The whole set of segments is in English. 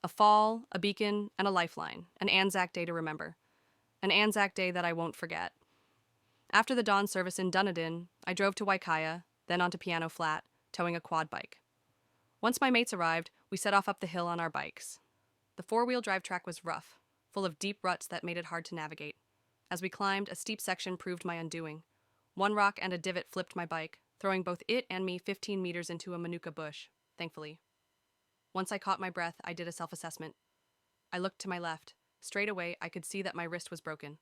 A fall, a beacon, and a lifeline. An ANZAC day to remember. An ANZAC day that I won't forget. After the dawn service in Dunedin, I drove to Waikaya, then onto Piano Flat, towing a quad bike. Once my mates arrived, we set off up the hill on our bikes. The four-wheel drive track was rough, full of deep ruts that made it hard to navigate. As we climbed, a steep section proved my undoing. One rock and a divot flipped my bike, throwing both it and me 15 meters into a manuka bush, thankfully. Once I caught my breath, I did a self-assessment. I looked to my left. Straight away, I could see that my wrist was broken.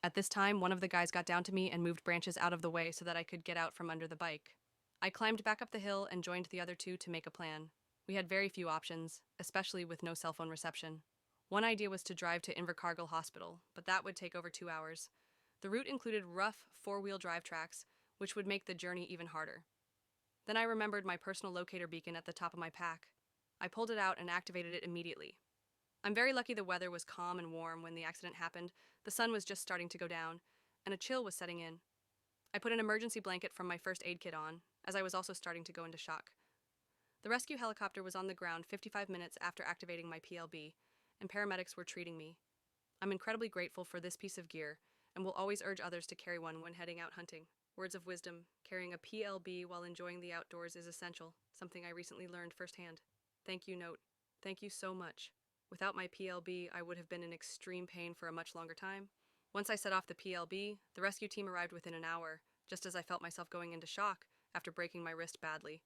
At this time, one of the guys got down to me and moved branches out of the way so that I could get out from under the bike. I climbed back up the hill and joined the other two to make a plan. We had very few options, especially with no cell phone reception. One idea was to drive to Invercargill Hospital, but that would take over 2 hours. The route included rough four-wheel drive tracks, which would make the journey even harder. Then I remembered my personal locator beacon at the top of my pack. I pulled it out and activated it immediately. I'm very lucky the weather was calm and warm when the accident happened. The sun was just starting to go down, and a chill was setting in. I put an emergency blanket from my first aid kit on, as I was also starting to go into shock. The rescue helicopter was on the ground 55 minutes after activating my PLB, and paramedics were treating me. I'm incredibly grateful for this piece of gear, and will always urge others to carry one when heading out hunting. Words of wisdom: carrying a PLB while enjoying the outdoors is essential, something I recently learned firsthand. Thank you note. Thank you so much. Without my PLB, I would have been in extreme pain for a much longer time. Once I set off the PLB, the rescue team arrived within an hour, just as I felt myself going into shock after breaking my wrist badly.